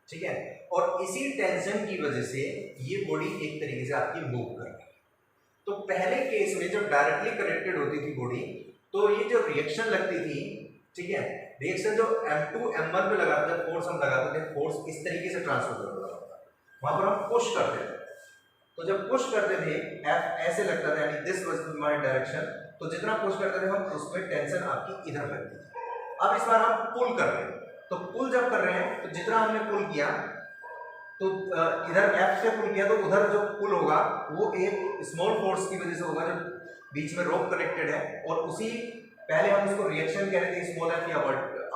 ठीक है, और इसी टेंशन की वजह से ये बॉडी एक तरीके से आपकी मूव कर रही है। तो पहले केस में जब डायरेक्टली कनेक्टेड होती थी बॉडी, तो ये जो रिएक्शन लगती थी, ठीक है, रिएक्शन जो M2 M1 पे लगाते थे, फोर्स हम लगाते थे, फोर्स इस तरीके से ट्रांसफर कर रहा था, वहां पर हम पुश करते थे, तो जब पुश करते थे F ऐसे लगता था, यानी दिस वाज माय डायरेक्शन, तो जितना पुश करते थे हम उसमें टेंशन आपकी इधर लगती थी। अब इस बार हम पुल कर रहे हैं, तो पुल जब कर रहे हैं तो जितना हमने पुल किया, तो इधर F से पुल किया, तो उधर जो पुल होगा वो एक स्मॉल फोर्स की वजह से होगा, जो बीच में रोप कनेक्टेड है, और उसी पहले हम उसको रिएक्शन कह रहे थे स्मॉल f या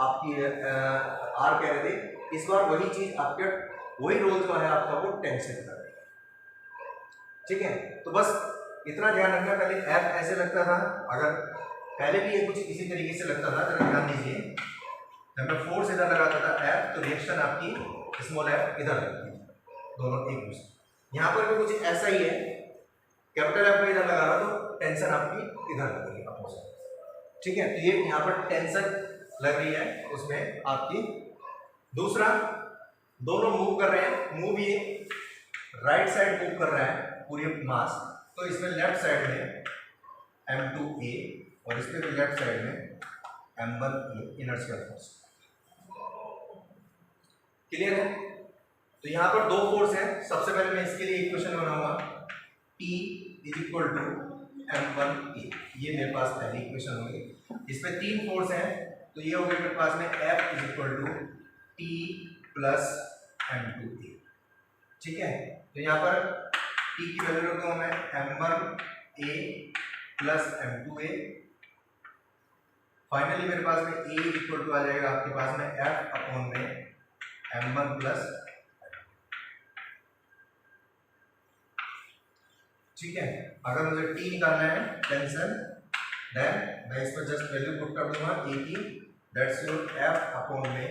आपकी R कह रहे थे, इस बार वही चीज आपके वही रोल जो है आपका वो टेंशन कर रही है, ठीक है। तो बस इतना ध्यान रखना, पहले F ऐसे लगता था, अगर पहले भी ये कुछ इसी तरीके से लगता था, जरा ध्यान दीजिए, जब मैं फोर्स इधर लगाता था F, तो रिएक्शन आपकी स्मॉल f इधर लगती है, दोनों एक दूसरे। यहाँ पर भी कुछ ऐसा ही है, कैपिटल F में इधर लगा रहा तो टेंशन आपकी इधर लग रही है अपोजिट, ठीक है, तो ये यहाँ पर टेंशन लग रही है उसमें आपकी। दूसरा, दोनों मूव कर रहे हैं, मूव ये राइट साइड मूव कर रहा है पूरी मास, तो इसमें लेफ्ट साइड में M2A और इसमें भी लेफ्ट साइड में M1A इनर्शियल फोर्स, क्लियर है। तो यहाँ पर दो फोर्स है, सबसे पहले मैं इसके लिए इक्वेशन बनाऊंगा, T is equal to M1A, ये मेरे पास पहली इक्वेशन होगी। इसमें तीन फोर्स है, तो ये हो गया मेरे पास में F is equal to T plus M2A, ठीक है। तो यहाँ पर T की वैल्यू रखूंगा मैं M1A प्लस M2A, फाइनली मेरे पास में A इक्वल टू आ जाएगा आपके पास में F अपॉन में M1 प्लस, ठीक है। अगर मुझे T निकालना है टेंशन, देन मैं इस पर जस्ट वैल्यू पुट कर दूंगा A की, दैट्स योर F अपॉन में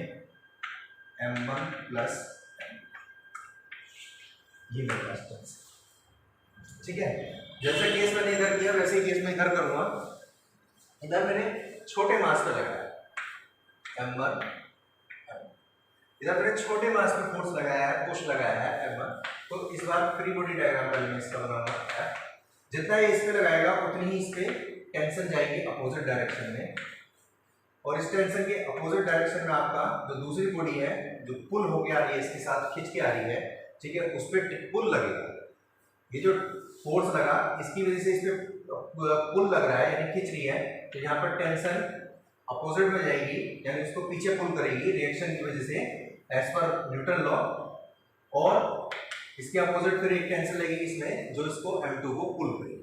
m1 प्लस ये मेरे पास टेंशन, ठीक है। जैसे केस मैंने इधर किया वैसे ही केस में इधर करूंगा। इधर मैंने छोटे मास पे लगाया m1, इधर मैंने छोटे मास पे फोर्स लगाया है, पुश लगाया है m1। तो इस बार फ्री बॉडी डायग्राम का मैं इसका बनाऊंगा f। जितना ये इस पे लगाएगा उतनी ही इस पे टेंशन जाएगी अपोजिट डायरेक्शन में, और इस टेंशन के अपोजिट डायरेक्शन में आपका जो दूसरी बॉडी है जो पुल होके आ रही है, इसके साथ खींच के आ रही है, ठीक है, उस पर पुल लगेगा। ये जो फोर्स लगा इसकी वजह से इस पे पुल लग रहा है यानी खींच रही है, तो यहाँ पर टेंशन अपोजिट में जाएगी यानी उसको पीछे पुल करेगी रिएक्शन की वजह से एज पर न्यूटन लॉ, और इसके अपोजिट फिर एक टेंशन लगेगी इसमें जो इसको m2 को पुल करेगी,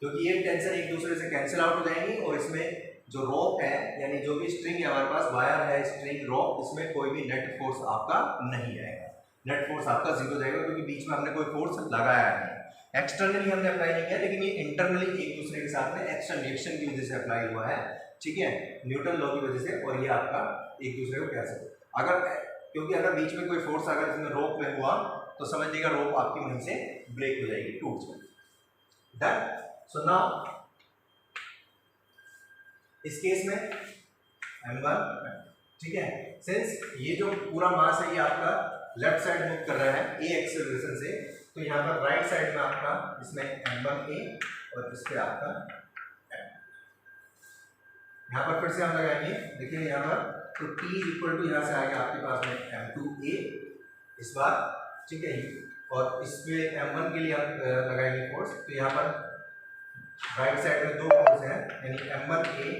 क्योंकि ये टेंशन एक दूसरे से कैंसिल आउट हो जाएंगी। और इसमें जो रोप है यानी जो भी स्ट्रिंग है हमारे पास, वायर है, स्ट्रिंग, रोप, इसमें कोई भी नेट फोर्स आपका नहीं आएगा, नेट फोर्स आपका जीरो जाएगा, क्योंकि बीच में हमने कोई फोर्स लगाया नहीं, एक्सटर्नली हमने अप्लाई नहीं किया, लेकिन ये इंटरनली एक दूसरे के साथ में एक्शन रिएक्शन की वजह से अप्लाई हुआ है, ठीक है, न्यूटन लॉ की वजह से। और ये आपका एक दूसरे को कैसे, अगर क्योंकि अगर बीच में कोई फोर्स अगर इसमें रोप में हुआ तो समझ लीजिएगा रोप आपकी वहीं से ब्रेक हो जाएगी, टूट जाएगी। डन। सो नाउ इस केस में m1, ठीक है, सिंस ये जो पूरा मास है ये आपका लेफ्ट साइड मूव कर रहा है a एक्सेलरेशन से, तो यहाँ पर राइट साइड में आपका इसमें m1a और इस पे आपका m। यहाँ पर फिर से हम लगाएंगे, देखिए यहाँ पर तो t इक्वल टू यहाँ से आ गया आपके पास में m2a इस बार, ठीक है, और इस पे m1 के लिए हम लगाएंगे फोर्स। तो यहाँ पर राइट साइड में दो फोर्स हैं यानी m1a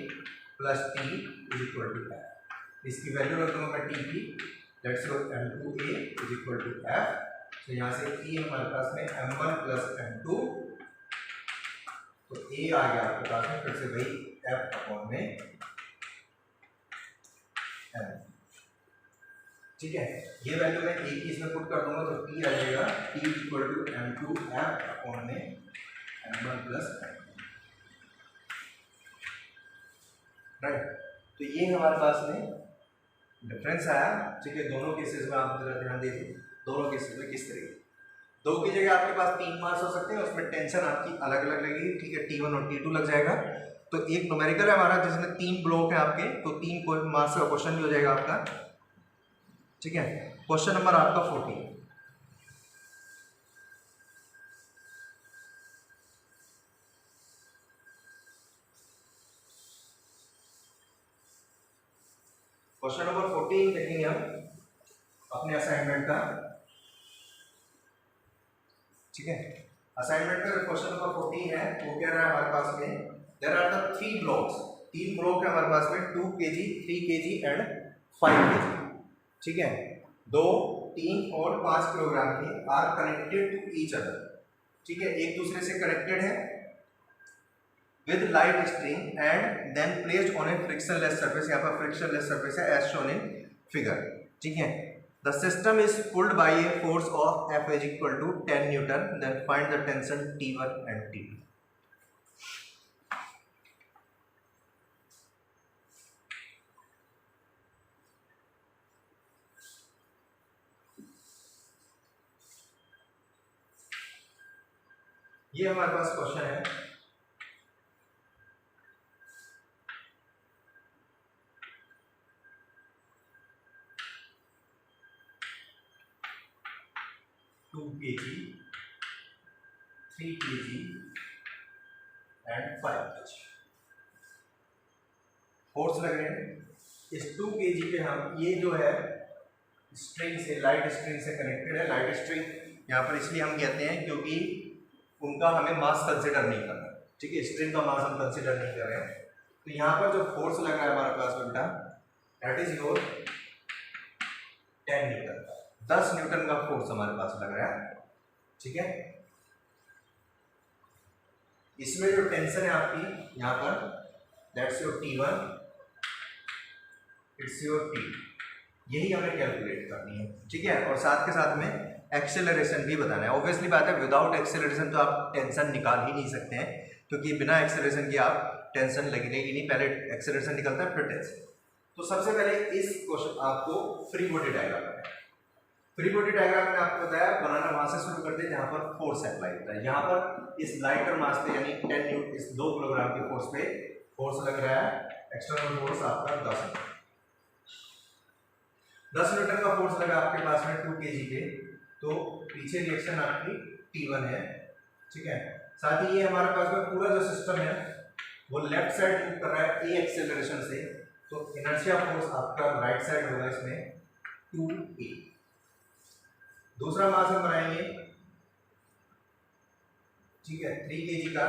plus t is equal to f। इसकी वैल्यू रख दूंगा मैं t की, let's so m2a is equal to f। तो यहाँ से e हमारे पास में m1 प्लस m2, तो a आ गया आपके पास में फिर से वही f अपॉन में m, ठीक है। ये वैल्यू मैं a की इसमें पुट कर दूंगा तो t आ जाएगा t equal to m2 f upon में m1 प्लस m, राइट। तो ये हमारे पास में डिफरेंस आया, ठीक है, दोनों केसेस में आप जरा ध्यान दीजिए, दोनों केसेस में किस तरीके, दो की जगह आपके पास 3 मास हो सकते हैं, उसमें टेंशन आपकी अलग अलग लगेगी, ठीक है, T1 और T2 लग जाएगा। तो एक न्यूमेरिकल है हमारा जिसमें 3 ब्लॉक है आपके, तो 3 मास का क्वेश्चन भी हो जाएगा आपका, ठीक है। क्वेश्चन नंबर आपका 14, क्वेश्चन नंबर 14 देखेंगे हम अपने असाइनमेंट का, ठीक है। असाइनमेंट का क्वेश्चन नंबर 14 है वो कह रहा है हमारे पास में there are the 3 blocks, 3 block है हमारे पास में 2 kg, 3 kg एंड 5 kg, ठीक है, 2, 3 और 5 किलोग्राम के are connected to each other, ठीक है, एक दूसरे से कनेक्टेड है with light string and then placed on a frictionless surface, यहाँ पर frictionless surface है as shown in figure, ठीक है। The system is pulled by a force of F is equal to 10 Newton, then find the tension T1 and T2. ये हमारे पास क्वेश्चन है, two kg, 3 kg and 5 kg force लग रहे हैं। इस 2 kg पे हम ये जो है स्ट्रिंग से, लाइट स्ट्रिंग से कनेक्टेड है, लाइट स्ट्रिंग यहाँ पर इसलिए हम कहते हैं क्योंकि उनका हमें मास कंसिडर नहीं करना, ठीक है, स्ट्रिंग का मास हम कंसिडर नहीं कर रहे हैं। तो यहाँ पर जो फोर्स लग रहा है हमारे पास बेटा that is your 10 Newton, 10 Newton का फोर्स हमारे पास लग रहा है, ठीक है। इसमें जो टेंशन है आपकी यहाँ पर that's your T1, it's your T, यही हमें कैलकुलेट करनी है, ठीक है। और साथ के साथ में एक्सेलरेशन भी बताना है। ऑब्वियसली बात है विदाउट एक्सेलरेशन तो आप टेंशन निकाल ही नहीं सकते हैं, क्योंकि बिना एक्सेलरेशन के आप टेंशन लगेगी नहीं, पहले एक्सेलरेशन निकलता है फिर टेंशन। तो सबसे पहले इस क्वेश्चन आपको फ्री बॉडी डायग्राम है। फ्री बॉडी डायग्राम मैंने आपको बताया बनाना वहां से शुरू करते हैं जहां पर फोर्स अप्लाई होता है। यहाँ पर इस लाइटर मास पे यानी 10 न्यूटन, इस 2 किलोग्राम के फोर्स पे फोर्स लग रहा है, एक्सटर्नल फोर्स आपका 10 न्यूटन का फोर्स लगा आपके पास में 2 kg पे, तो पीछे रिएक्शन आपकी T1 है, ठीक है। साथ ही ये हमारे पास में पूरा जो सिस्टम है वो लेफ्ट साइड मूव कर रहा है a एक्सेलरेशन से, तो इनर्शिया फोर्स आपका राइट साइड होगा इसमें 2a। दूसरा मास हम बनाएंगे, ठीक है, 3 kg का।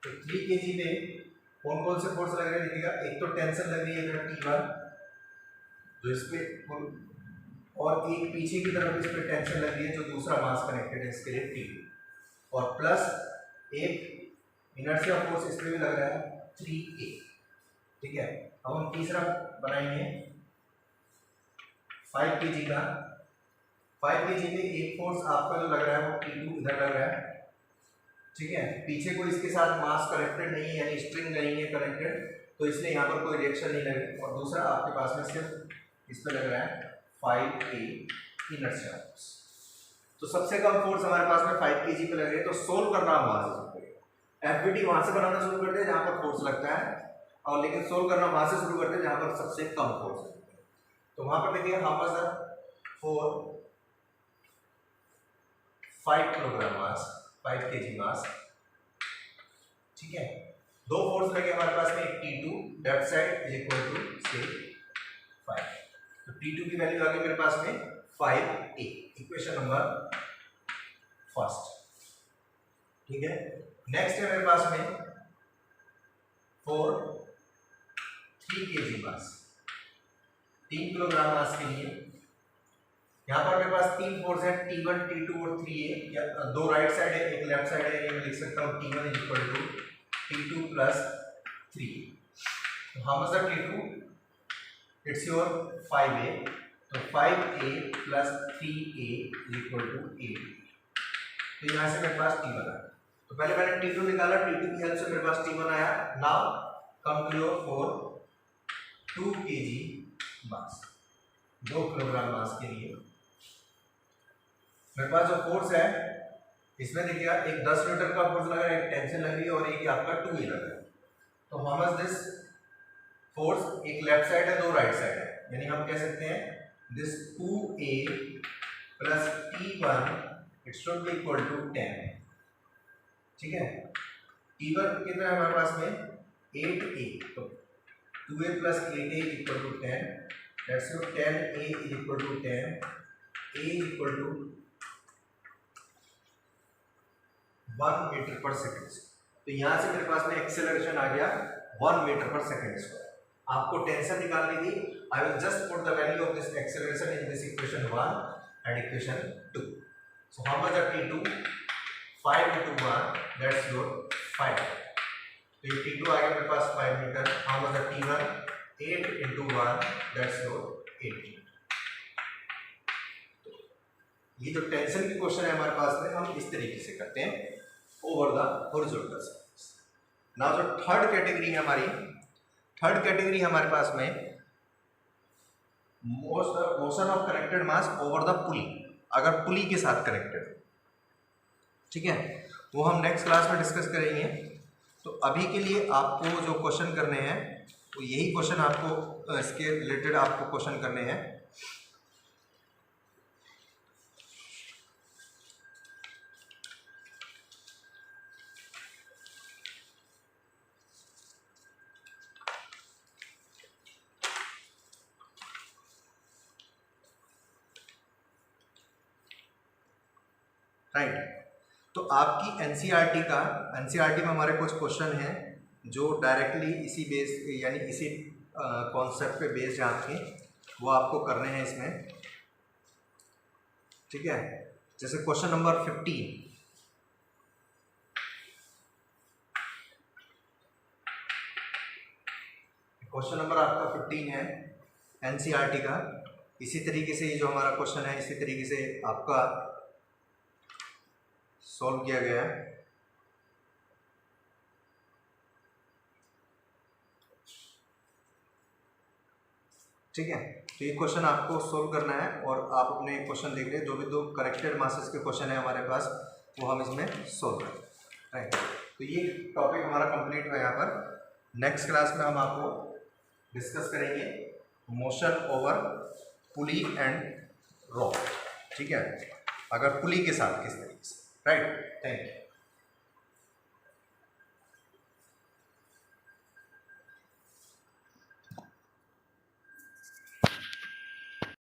तो 3 kg पे कौन कौन से फोर्स लग रहे हैं देखिएगा। एक तो टेंशन लग रही है इधर T1 जो इस पे, और एक पीछे की तरफ इस पे टेंशन लग रही है जो दूसरा मास कनेक्टेड है इसके लिए T2, और प्लस एक इनर्शिया फोर्स इस पे भी लग रहा है 3a, ठीक है। अब हम तीसरा बनाएंगे 5 kg का। 5 kg में एक फोर्स आपका जो लग रहा है वो T2 इधर लग रहा है, ठीक है। पीछे कोई इसके साथ मास कनेक्टेड नहीं है यानी स्ट्रिंग नहीं है कनेक्टेड, तो इसलिए यहाँ पर कोई रिएक्शन नहीं लगेगी। और दूसरा आपके पास में सिर्फ इस पे लग रहा है 5a इनर्शिया फोर्स। तो सबसे कम फोर्स हमारे पास में 5 kg पे लग रही है, तो सोल्व करना हम वहां से शुरू करेंगे। एफबीटी वहां से बनाना शुरू करते हैं जहां पर फोर्स लगता है, और लेकिन सोल्व करना वहां से शुरू करते हैं जहां पर सबसे कम फोर्स लगता है। तो वहां पर देखिए how much for 5 kilogram mass, 5 kg मास, ठीक है। 2 फोर्स लगे हमारे पास में, एक T2 left side is equal to से 5, तो T2 की वैल्यू आ गई मेरे पास में 5a, इक्वेशन नंबर फर्स्ट, ठीक है। नेक्स्ट है मेरे पास में for 3 kg mass, 3 kilogram mass के लिए यहाँ पर मेरे पास 3 फोर्स है T1, T2 और 3a, या 2 राइट साइड है एक लेफ्ट साइड है, ये मैं लिख सकता हूँ T1 is equal to T2 plus 3। How much the T2? It's your 5a, तो 5a plus 3a is equal to 8। तो यहाँ से मेरे पास T1 आया, तो पहले मैंने T2 निकाला, T2 की हेल्प से मेरे पास T1 आया। Now come to your for 2 kg mass, 2 kilogram mass के लिए मेरे पास जो फोर्स है इसमें देखिएगा एक 10 न्यूटन का फोर्स लग रहा है, एक टेंशन लग रही है, और एक आपका 2a लग रहा है। तो हाउ मच दिस फोर्स, एक लेफ्ट साइड है 2 राइट साइड है, यानी हम कह सकते हैं this 2a plus T1 it should be equal to 10, ठीक है। T1 कितना है हमारे पास में 8a, तो 2a plus 8a is equal to 10, that's your 10a is equal to 10, a is equal to 1 metre per second. तो यहां से मेरे पास में एक्सेलरेशन आ गया 1 मीटर पर सेकेंड स्क्वायर। आपको टेंशन निकालनी थी, I will just put the value of this acceleration in this equation 1 and equation 2। So how much the T2? 5 into 1 that's your 5, तो ये T2 आ गया मेरे पास 5 metre. How much the T1? 8 into 1 that's your 8। ये जो टेंशन की क्वेश्चन है हमारे पास में, हम इस तरीके से करते हैं over the horizontal surface. Now जो थर्ड कैटेगरी है हमारी, थर्ड कैटेगरी हमारे पास में motion of connected mass over the पुली, अगर पुली के साथ कनेक्टेड, ठीक है, वो हम नेक्स्ट क्लास में डिस्कस करेंगे। तो अभी के लिए आपको जो क्वेश्चन करने हैं तो यही क्वेश्चन आपको इसके रिलेटेड आपको क्वेश्चन करने हैं। राइट, तो आपकी एनसीईआरटी में हमारे कुछ क्वेश्चन हैं जो डायरेक्टली इसी बेस यानी इसी कॉन्सेप्ट पे बेस्ड हैं आपके, वो आपको करने हैं इसमें, ठीक है। जैसे क्वेश्चन नंबर 15, क्वेश्चन नंबर आपका 15 है एनसीईआरटी का। इसी तरीके से ये जो हमारा क्वेश्चन है इसी तरीके से आपका सॉल्व किया गया है। ठीक है, तो ये क्वेश्चन आपको सोल्व करना है और आप अपने क्वेश्चन देख रहे हैं, जो भी दो करेक्टेड मासेस के क्वेश्चन है हमारे पास वो हम इसमें सोल्व करें, राइट। तो ये टॉपिक हमारा कंप्लीट हुआ यहाँ पर। नेक्स्ट क्लास में हम आपको डिस्कस करेंगे motion over pulley and rod, ठीक है, अगर पुली के साथ किस तरीके से, राइट। Thank you.